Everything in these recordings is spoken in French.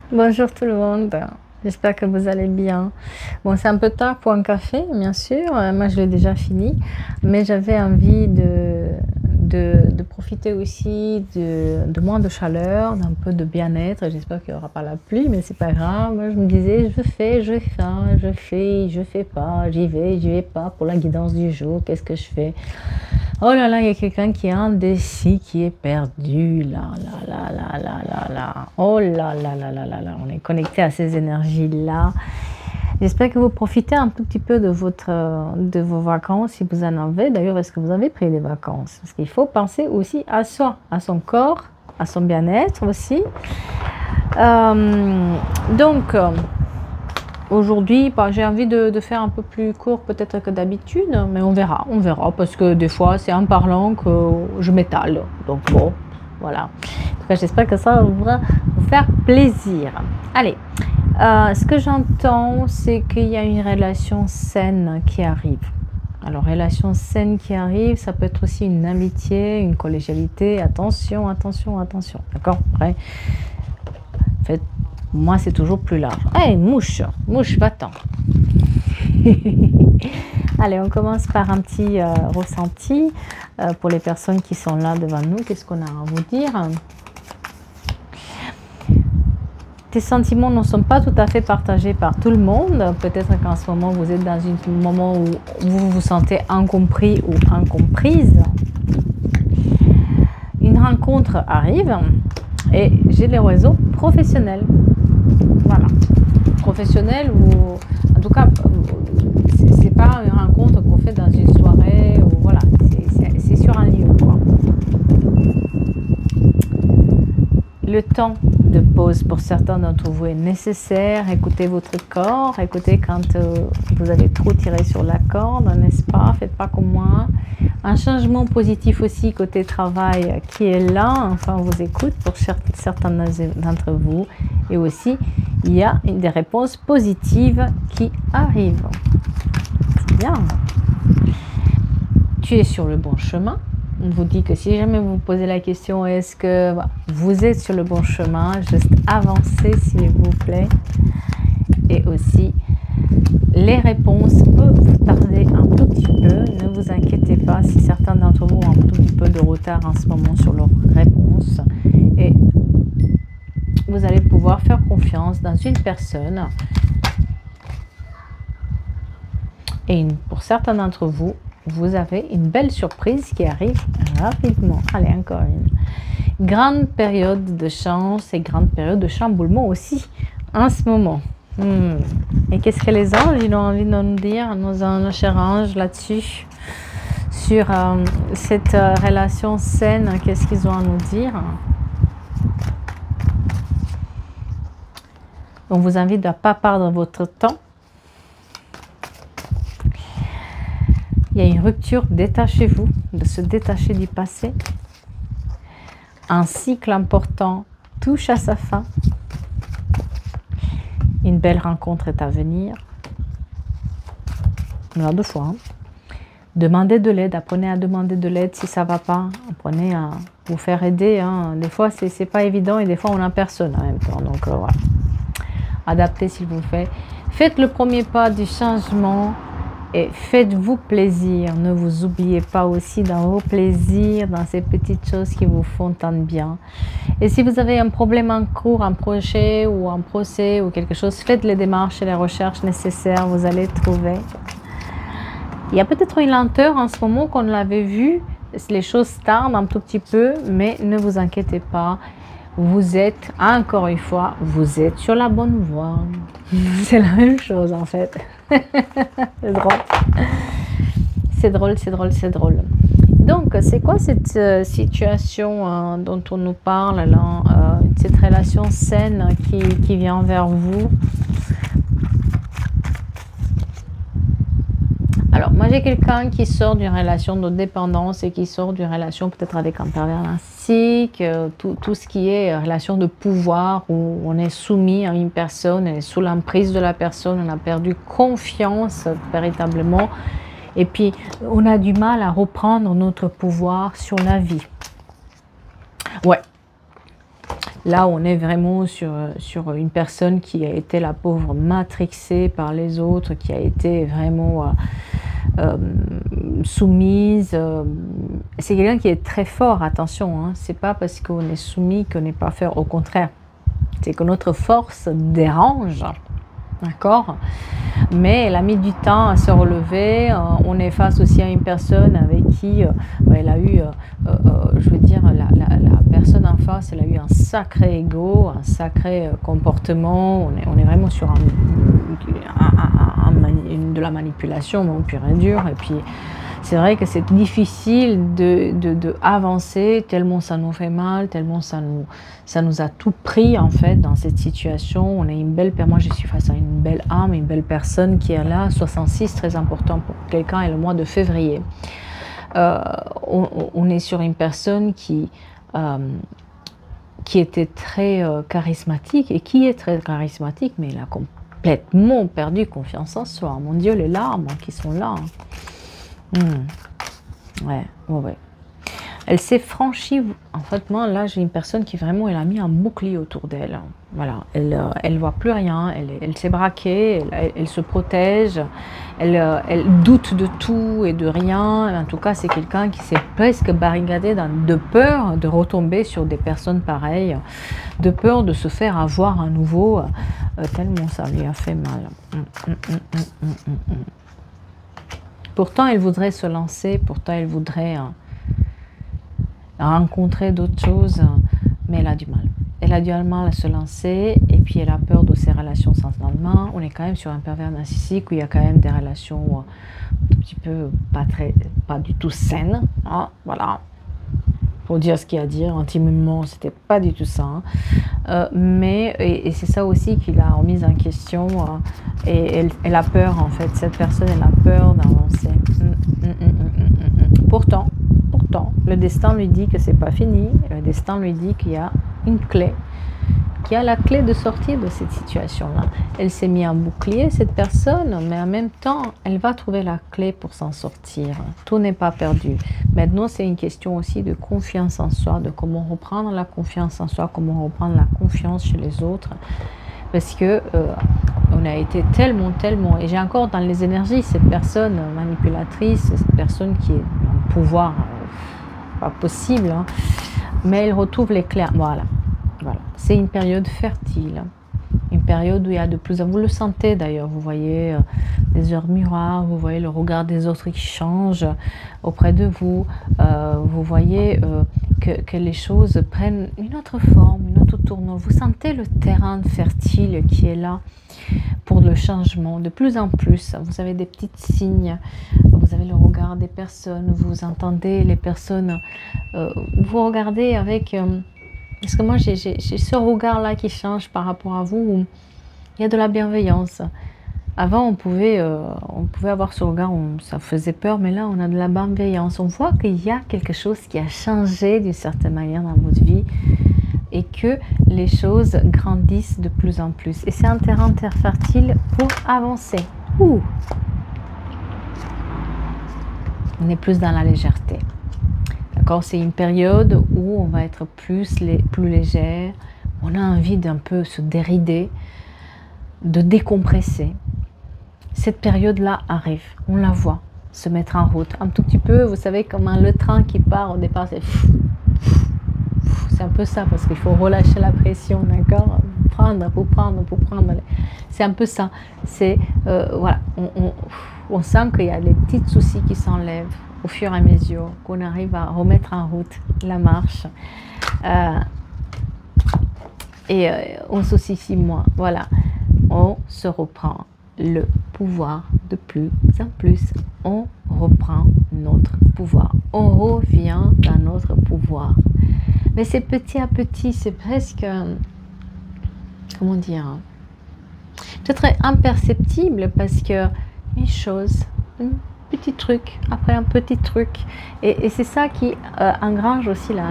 Bonjour tout le monde, j'espère que vous allez bien. Bon, c'est un peu tard pour un café, bien sûr, moi je l'ai déjà fini, mais j'avais envie de profiter aussi de moins de chaleur, d'un peu de bien-être. J'espère qu'il n'y aura pas la pluie, mais c'est pas grave. Moi, je me disais, je fais, je fais pas, j'y vais pas pour la guidance du jour, qu'est-ce que je fais? Oh là là, il y a quelqu'un qui est indécis, qui est perdu. Là, là, là, là, là, là, là. Oh là là là là là là. On est connecté à ces énergies-là. J'espère que vous profitez un tout petit peu de vos vacances, si vous en avez. D'ailleurs, est-ce que vous avez pris des vacances? Parce qu'il faut penser aussi à soi, à son corps, à son bien-être aussi. Euh, donc, Aujourd'hui, bah, j'ai envie de faire un peu plus court peut-être que d'habitude, mais on verra, parce que des fois c'est en parlant que je m'étale. Donc bon, voilà. En tout cas, j'espère que ça va vous faire plaisir. Allez, ce que j'entends, c'est qu'il y a une relation saine qui arrive. Alors, relation saine qui arrive, ça peut être aussi une amitié, une collégialité. Attention, attention, attention. D'accord? Après, faites moi, c'est toujours plus large. Hey, mouche, mouche, va-t'en. Allez, on commence par un petit ressenti pour les personnes qui sont là devant nous. Qu'est-ce qu'on a à vous dire? Tes sentiments ne sont pas tout à fait partagés par tout le monde. Peut-être qu'en ce moment, vous êtes dans un moment où vous vous sentez incompris ou incomprise. Une rencontre arrive et j'ai les réseaux professionnels. Voilà, professionnel ou en tout cas c'est pas une rencontre qu'on fait dans une soirée ou voilà, c'est sur un lieu quoi. Le temps de pause pour certains d'entre vous est nécessaire. Écoutez votre corps, écoutez quand vous avez trop tiré sur la corde, n'est-ce pas? Faites pas comme moi. Un changement positif aussi côté travail qui est là, enfin on vous écoute pour certains d'entre vous, et aussi il y a des réponses positives qui arrivent. C'est bien. Tu es sur le bon chemin. On vous dit que si jamais vous vous posez la question est-ce que vous êtes sur le bon chemin, juste avancez s'il vous plaît. Et aussi les réponses peuvent vous tarder un tout petit peu. Ne vous inquiétez pas si certains d'entre vous ont un tout petit peu de retard en ce moment sur leurs réponses. Et vous allez pouvoir faire confiance dans une personne. Et pour certains d'entre vous, vous avez une belle surprise qui arrive rapidement. Allez, encore une grande période de chance et grande période de chamboulement aussi en ce moment. Et qu'est-ce que les anges ils ont envie de nous dire, nos chers anges là-dessus, sur cette relation saine, qu'est-ce qu'ils ont à nous dire? On vous invite à ne pas perdre votre temps. Il y a une rupture, détachez-vous, de se détacher du passé. Un cycle important touche à sa fin. Une belle rencontre est à venir. Là, deux fois. Hein. Demandez de l'aide, apprenez à demander de l'aide si ça ne va pas. Apprenez à vous faire aider. Hein. Des fois, ce n'est pas évident et des fois, on n'a personne en même temps. Donc, voilà. Adaptez s'il vous plaît. Faites le premier pas du changement et faites-vous plaisir. Ne vous oubliez pas aussi dans vos plaisirs, dans ces petites choses qui vous font tant de bien. Et si vous avez un problème en cours, un projet ou un procès ou quelque chose, faites les démarches et les recherches nécessaires, vous allez trouver. Il y a peut-être une lenteur en ce moment qu'on l'avait vu, les choses tardent un tout petit peu, mais ne vous inquiétez pas. Vous êtes, encore une fois, vous êtes sur la bonne voie. C'est la même chose en fait. C'est drôle. C'est drôle, c'est drôle, c'est drôle. Donc, c'est quoi cette situation dont on nous parle là, cette relation saine qui vient vers vous? Alors, moi, j'ai quelqu'un qui sort d'une relation de dépendance et qui sort d'une relation peut-être avec un pervers narcissique, tout ce qui est relation de pouvoir où on est soumis à une personne, on est sous l'emprise de la personne, on a perdu confiance véritablement et puis on a du mal à reprendre notre pouvoir sur la vie. Ouais. Là, on est vraiment sur une personne qui a été la pauvre matrixée par les autres, qui a été vraiment soumise. C'est quelqu'un qui est très fort, attention, hein. C'est pas parce qu'on est soumis qu'on n'est pas fort, au contraire. C'est que notre force dérange, d'accord? Mais elle a mis du temps à se relever. On est face aussi à une personne avec qui elle a eu, je veux dire, la personne en face, elle a eu un sacré ego, un sacré comportement. On est vraiment sur de la manipulation, bon, pure et dure. Et puis, c'est vrai que c'est difficile de avancer, tellement ça nous fait mal, tellement ça nous a tout pris en fait dans cette situation. On est une belle, moi je suis face à une belle âme, une belle personne qui est là, 66, très important pour quelqu'un, et le mois de février. On est sur une personne qui était très charismatique, et qui est très charismatique, mais il a complètement perdu confiance en soi. Mon Dieu, les larmes qui sont là. Ouais. Elle s'est franchie. En fait, moi, là, j'ai une personne qui vraiment, elle a mis un bouclier autour d'elle. Voilà, elle voit plus rien. Elle s'est braquée. Elle se protège. Elle doute de tout et de rien. En tout cas, c'est quelqu'un qui s'est presque barricadé de peur de retomber sur des personnes pareilles, de peur de se faire avoir à nouveau, tellement ça lui a fait mal. Pourtant, elle voudrait se lancer, pourtant, elle voudrait rencontrer d'autres choses, mais elle a du mal. Elle a du mal à se lancer, et puis elle a peur de ses relations sentimentales. On est quand même sur un pervers narcissique où il y a quand même des relations un petit peu pas du tout saines, hein, voilà. Pour dire ce qu'il y a à dire, intimement, c'était pas du tout ça. Et c'est ça aussi qui l'a remise en question. Et elle a peur, en fait. Cette personne, elle a peur d'avancer. Pourtant, le destin lui dit que c'est pas fini. Le destin lui dit qu'il y a une clé, qu'il y a la clé de sortir de cette situation-là. Elle s'est mis un bouclier, cette personne, mais en même temps, elle va trouver la clé pour s'en sortir. Tout n'est pas perdu. Maintenant, c'est une question aussi de confiance en soi, de comment reprendre la confiance en soi, comment reprendre la confiance chez les autres. Parce que on a été tellement, et j'ai encore dans les énergies cette personne manipulatrice, cette personne qui est en pouvoir, pas possible, hein, mais elle retrouve les clés. Voilà. C'est une période fertile, une période où il y a de plus en plus, vous le sentez d'ailleurs, vous voyez des heures miroirs, vous voyez le regard des autres qui change auprès de vous, vous voyez que les choses prennent une autre forme, une autre tournure. Vous sentez le terrain fertile qui est là pour le changement. De plus en plus, vous avez des petits signes, vous avez le regard des personnes, vous entendez les personnes, vous regardez avec... parce que moi, j'ai ce regard-là qui change par rapport à vous, où il y a de la bienveillance. Avant, on pouvait avoir ce regard où ça faisait peur, mais là, on a de la bienveillance. On voit qu'il y a quelque chose qui a changé d'une certaine manière dans votre vie, et que les choses grandissent de plus en plus. Et c'est un terrain fertile pour avancer. On est plus dans la légèreté. D'accord, c'est une période où on va être plus léger. On a envie d'un peu se dérider, de décompresser. Cette période-là arrive, on la voit se mettre en route. Un tout petit peu, vous savez, comme le train qui part au départ, c'est un peu ça, parce qu'il faut relâcher la pression, d'accord, pour prendre. C'est un peu ça. C'est, voilà, on sent qu'il y a des petits soucis qui s'enlèvent au fur et à mesure, qu'on arrive à remettre en route la marche. On se soucie moins. Voilà, on se reprend le pouvoir de plus en plus. On reprend notre pouvoir. On revient dans notre pouvoir. Mais c'est petit à petit, c'est presque, comment dire, peut-être imperceptible, parce que une chose, un petit truc, après un petit truc, et c'est ça qui engrange aussi, là,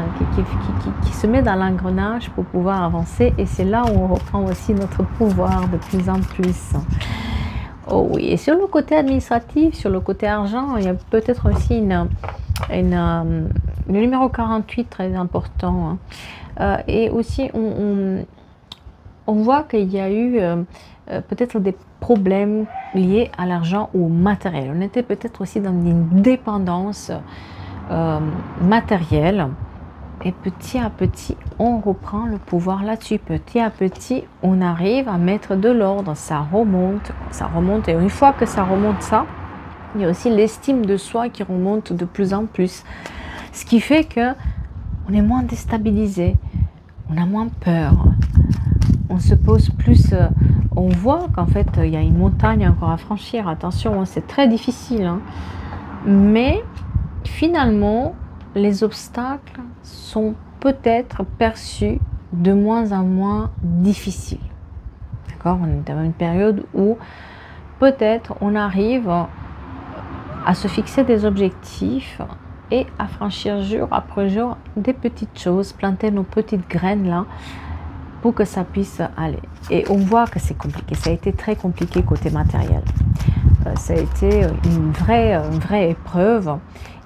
qui se met dans l'engrenage pour pouvoir avancer, et c'est là où on reprend aussi notre pouvoir de plus en plus. Oh oui, et sur le côté administratif, sur le côté argent, il y a peut-être aussi le numéro 48, très important, hein. Et aussi, on voit qu'il y a eu peut-être des problèmes liés à l'argent ou au matériel. On était peut-être aussi dans une dépendance matérielle. Et petit à petit, on reprend le pouvoir là-dessus. Petit à petit, on arrive à mettre de l'ordre. Ça remonte, ça remonte. Et une fois que ça remonte ça, il y a aussi l'estime de soi qui remonte de plus en plus. Ce qui fait que on est moins déstabilisé, on a moins peur. On se pose plus, on voit qu'en fait il y a une montagne encore à franchir, attention, c'est très difficile, hein. Mais finalement les obstacles sont peut-être perçus de moins en moins difficiles. D'accord, on est dans une période où peut-être on arrive à se fixer des objectifs et à franchir jour après jour des petites choses, planter nos petites graines là, pour que ça puisse aller. Et on voit que c'est compliqué, ça a été très compliqué côté matériel. Ça a été une vraie épreuve,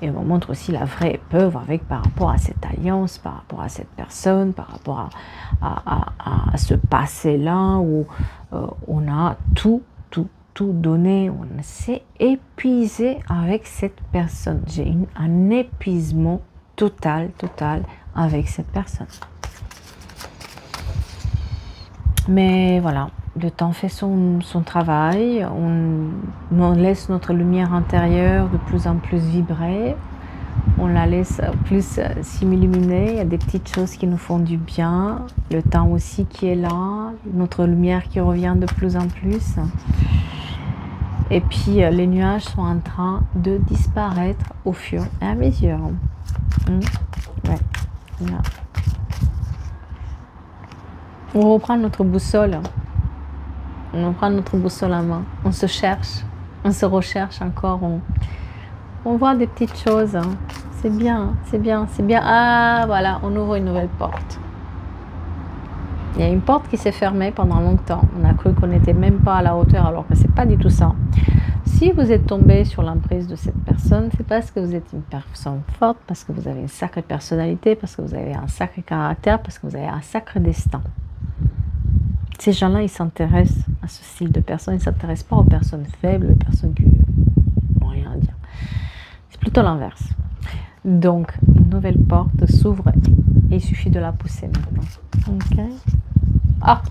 et on montre aussi la vraie épreuve avec par rapport à cette alliance, par rapport à cette personne, par rapport à ce passé-là où on a tout donné, on s'est épuisé avec cette personne. J'ai un épuisement total avec cette personne. Mais voilà, le temps fait son travail, on laisse notre lumière intérieure de plus en plus vibrer, on la laisse plus s'illuminer, il y a des petites choses qui nous font du bien, le temps aussi qui est là, notre lumière qui revient de plus en plus. Et puis les nuages sont en train de disparaître au fur et à mesure. Ouais. Voilà. On reprend notre boussole. On reprend notre boussole à main. On se cherche. On se recherche encore. On voit des petites choses. Hein. C'est bien, c'est bien, c'est bien. Ah, voilà, on ouvre une nouvelle porte. Il y a une porte qui s'est fermée pendant longtemps. On a cru qu'on n'était même pas à la hauteur, alors que c'est pas du tout ça. Si vous êtes tombé sur l'emprise de cette personne, c'est parce que vous êtes une personne forte, parce que vous avez une sacrée personnalité, parce que vous avez un sacré caractère, parce que vous avez un sacré destin. Ces gens-là, ils s'intéressent à ce style de personnes, ils ne s'intéressent pas aux personnes faibles, aux personnes qui n'ont rien à dire. C'est plutôt l'inverse. Donc, une nouvelle porte s'ouvre et il suffit de la pousser maintenant. Ok. Ah!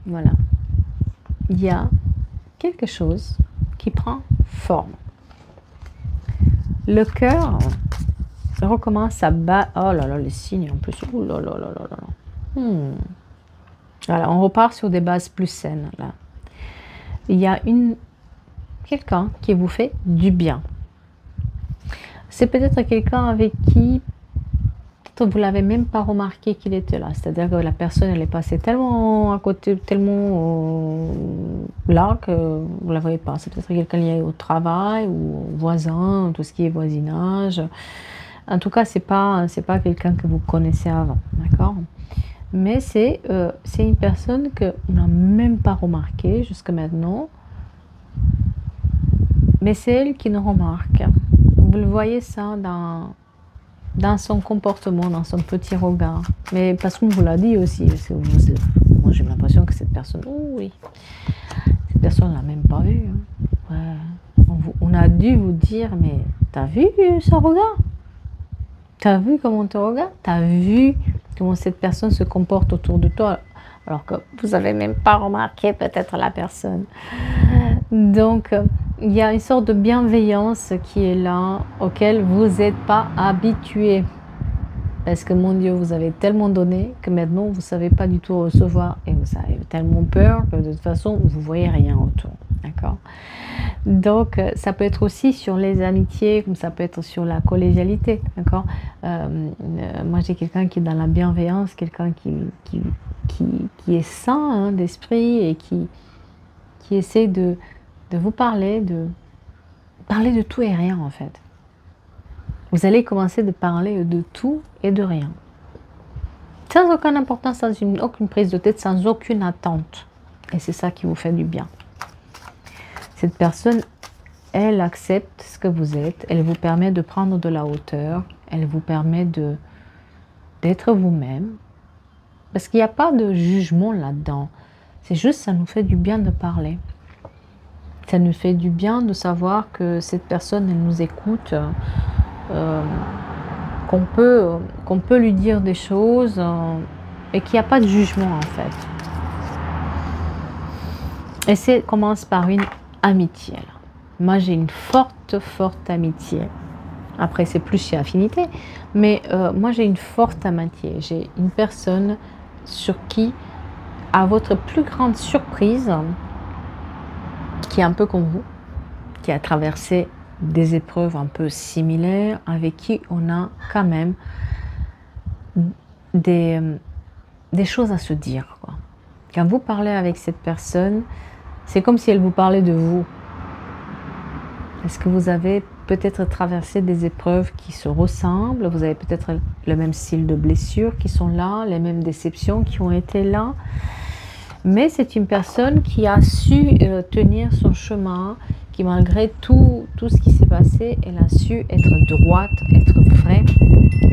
Voilà. Il y a quelque chose qui prend forme. Le cœur recommence à battre. Oh là là, les signes en plus. Oh là là là là là. Voilà, on repart sur des bases plus saines. Là. Il y a quelqu'un qui vous fait du bien. C'est peut-être quelqu'un avec qui vous ne l'avez même pas remarqué qu'il était là. C'est-à-dire que la personne, elle est passée tellement à côté, tellement là que vous ne la voyez pas. C'est peut-être quelqu'un lié au travail ou au voisin, tout ce qui est voisinage. En tout cas, c'est pas quelqu'un que vous connaissez avant, d'accord? Mais c'est une personne qu'on n'a même pas remarqué jusqu'à maintenant. Mais c'est elle qui nous remarque. Vous le voyez ça dans son comportement, dans son petit regard. Mais parce qu'on vous l'a dit aussi. Parce que moi, j'ai l'impression que cette personne... Oh oui, cette personne ne l'a même pas vue. Hein. Ouais. On a dû vous dire, mais t'as vu son regard? T'as vu comment on te regarde? T'as vu comment cette personne se comporte autour de toi? Alors que vous n'avez même pas remarqué peut-être la personne. Donc, il y a une sorte de bienveillance qui est là, auquel vous n'êtes pas habitué. Parce que, mon Dieu, vous avez tellement donné que maintenant, vous ne savez pas du tout recevoir. Et vous avez tellement peur que de toute façon, vous ne voyez rien autour. D'accord? Donc, ça peut être aussi sur les amitiés, comme ça peut être sur la collégialité. D'accord? Moi, j'ai quelqu'un qui est dans la bienveillance, quelqu'un qui est sain hein, d'esprit et qui essaie de vous parler de tout et rien en fait. Vous allez commencer de parler de tout et de rien. Sans aucune importance, sans aucune prise de tête, sans aucune attente. Et c'est ça qui vous fait du bien. Cette personne, elle accepte ce que vous êtes, elle vous permet de prendre de la hauteur, elle vous permet d'être vous-même. Parce qu'il n'y a pas de jugement là-dedans. C'est juste, ça nous fait du bien de parler. Ça nous fait du bien de savoir que cette personne, elle nous écoute, qu'on peut lui dire des choses et qu'il n'y a pas de jugement en fait. Et ça commence par une amitié. Là. Moi, j'ai une forte amitié. Après, c'est plus chez Affinité. Mais moi, j'ai une forte amitié. J'ai une personne sur qui, à votre plus grande surprise, qui est un peu comme vous, qui a traversé des épreuves un peu similaires, avec qui on a quand même des choses à se dire, quoi. Quand vous parlez avec cette personne, c'est comme si elle vous parlait de vous. Est-ce que vous avez peut-être traversé des épreuves qui se ressemblent? Vous avez peut-être le même style de blessures qui sont là, les mêmes déceptions qui ont été là. Mais c'est une personne qui a su tenir son chemin, qui malgré tout ce qui s'est passé, elle a su être droite, être vraie.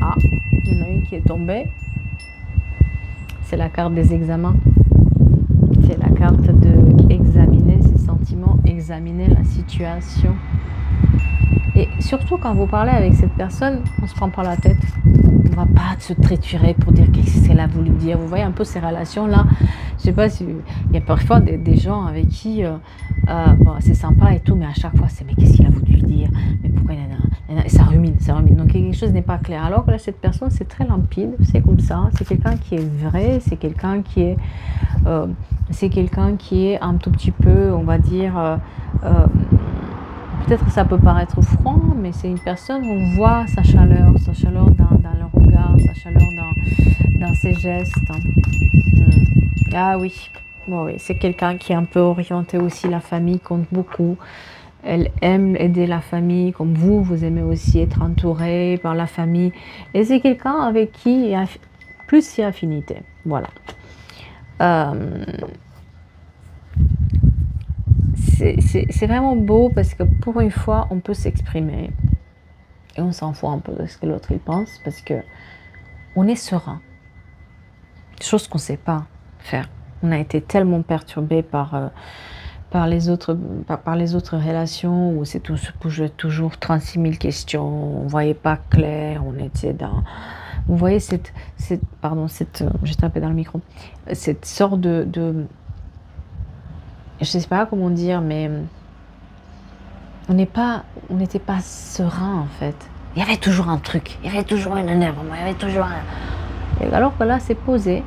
Ah, il y en a une qui est tombée. C'est la carte des examens. C'est la carte de examiner ses sentiments, examiner la situation. Et surtout quand vous parlez avec cette personne, on ne se prend pas la tête. On ne va pas se triturer pour dire qu'est-ce qu'elle a voulu dire. Vous voyez un peu ces relations-là. Je ne sais pas si il y a parfois des gens avec qui bon, c'est sympa et tout, mais à chaque fois c'est mais qu'est-ce qu'il a voulu dire? Mais pourquoi et ça rumine, ça rumine. Donc quelque chose n'est pas clair. Alors que là, cette personne, c'est très limpide, c'est comme ça. C'est quelqu'un qui est vrai, c'est quelqu'un qui est un tout petit peu, on va dire. Peut-être que ça peut paraître froid, mais c'est une personne, on voit sa chaleur dans le regard, sa chaleur dans ses gestes. Ah oui, bon, oui, c'est quelqu'un qui est un peu orienté aussi, la famille compte beaucoup. Elle aime aider la famille, comme vous aimez aussi être entouré par la famille. Et c'est quelqu'un avec qui il y a plus il y a affinité. Voilà. C'est vraiment beau parce que pour une fois, on peut s'exprimer. Et on s'en fout un peu de ce que l'autre il pense parce que on est serein. Chose qu'on ne sait pas faire. On a été tellement perturbé par les autres relations où c'est tout se bougeait toujours 36 000 questions, on ne voyait pas clair, on était dans... Vous voyez j'ai tapé dans le micro, cette sorte de je ne sais pas comment dire, mais on n'était pas serein en fait. Il y avait toujours un truc, il y avait toujours un énervement, il y avait toujours un... Et alors que là, c'est posé,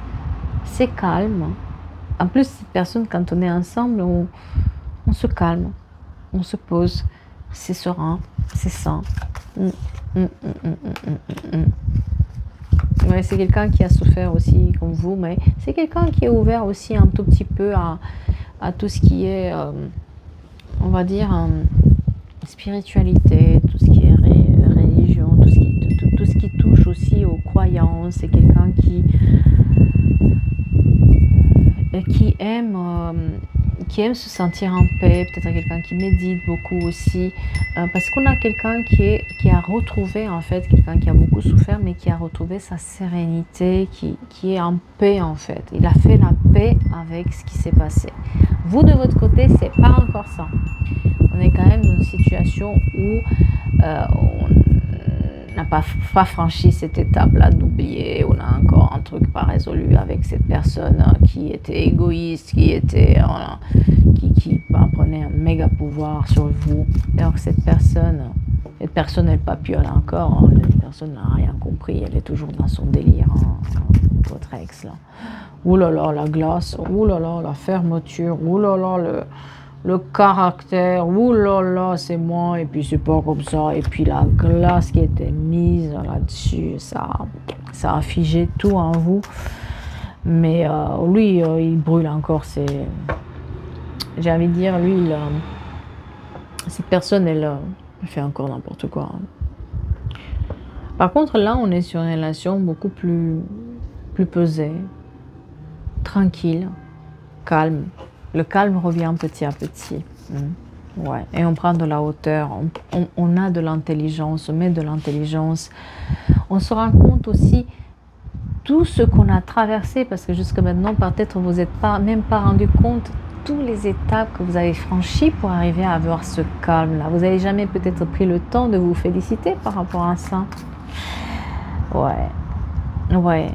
c'est calme. En plus, cette personne, quand on est ensemble, on se calme, on se pose, c'est serein, c'est sain. Ouais, c'est quelqu'un qui a souffert aussi comme vous, mais c'est quelqu'un qui est ouvert aussi un tout petit peu à tout ce qui est, on va dire, spiritualité, tout ce qui est religion, tout ce qui touche aussi aux croyances. C'est quelqu'un qui aime se sentir en paix, peut-être quelqu'un qui médite beaucoup aussi, parce qu'on a quelqu'un qui a retrouvé, en fait, quelqu'un qui a beaucoup souffert, mais qui a retrouvé sa sérénité, qui est en paix, en fait. Il a fait la paix avec ce qui s'est passé. Vous, de votre côté, c'est pas encore ça. On est quand même dans une situation où on n'a pas franchi cette étape-là d'oublier, on a encore un truc pas résolu avec cette personne qui était égoïste, qui prenait un méga pouvoir sur vous. Alors que cette personne, elle papiole encore, hein, cette personne n'a rien compris, elle est toujours dans son délire, hein, votre ex là. Ouh là là, la glace, ouh là là, la fermeture, ouh là là, le caractère, ouh là là, c'est moi, et puis c'est pas comme ça, et puis la glace qui était mise là-dessus, ça a figé tout en vous. Mais lui, il brûle encore, j'ai envie de dire, lui, cette personne, elle fait encore n'importe quoi. Par contre, là, on est sur une relation beaucoup plus pesée, tranquille, calme. Le calme revient petit à petit. Ouais, et on prend de la hauteur, on a de l'intelligence, on met de l'intelligence. On se rend compte aussi tout ce qu'on a traversé, parce que jusque maintenant, peut-être vous n'êtes pas, même pas rendu compte toutes les étapes que vous avez franchies pour arriver à avoir ce calme-là. Vous n'avez jamais peut-être pris le temps de vous féliciter par rapport à ça. Ouais, ouais.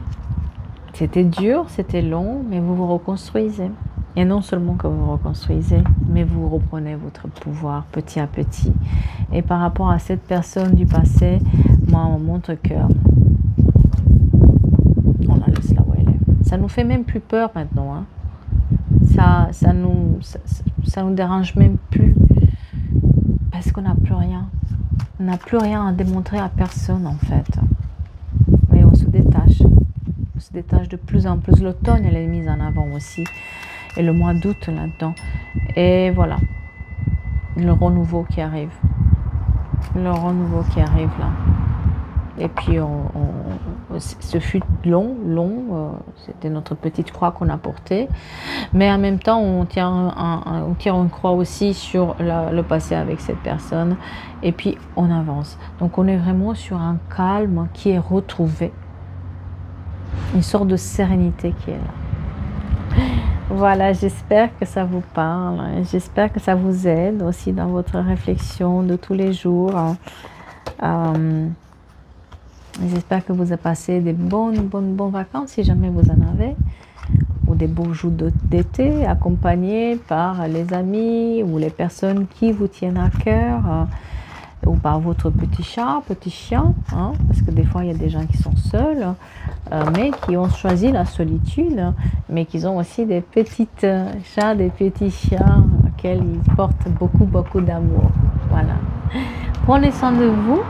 C'était dur, c'était long, mais vous vous reconstruisez. Et non seulement que vous reconstruisez, mais vous reprenez votre pouvoir petit à petit. Et par rapport à cette personne du passé, moi, on montre que on la laisse là où elle est. Ça nous fait même plus peur maintenant. Hein. Ça nous dérange même plus. Parce qu'on n'a plus rien. On n'a plus rien à démontrer à personne, en fait. Mais on se détache. On se détache de plus en plus. L'automne, elle est mise en avant aussi. Et le mois d'août là-dedans. Et voilà. Le renouveau qui arrive. Le renouveau qui arrive là. Et puis, ce fut long. C'était notre petite croix qu'on a portée. Mais en même temps, on tire une croix aussi sur le passé avec cette personne. Et puis, on avance. Donc, on est vraiment sur un calme qui est retrouvé. Une sorte de sérénité qui est là. Voilà, j'espère que ça vous parle. J'espère que ça vous aide aussi dans votre réflexion de tous les jours. J'espère que vous avez passé des bonnes vacances, si jamais vous en avez, ou des beaux jours d'été, accompagnés par les amis ou les personnes qui vous tiennent à cœur, ou par votre petit chat, petit chien, hein, parce que des fois, il y a des gens qui sont seuls, mais qui ont choisi la solitude, mais qui ont aussi des petits chats, des petits chiens auxquels ils portent beaucoup d'amour. Voilà. Prenez soin de vous.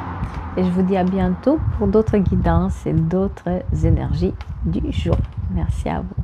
Et je vous dis à bientôt pour d'autres guidances et d'autres énergies du jour. Merci à vous.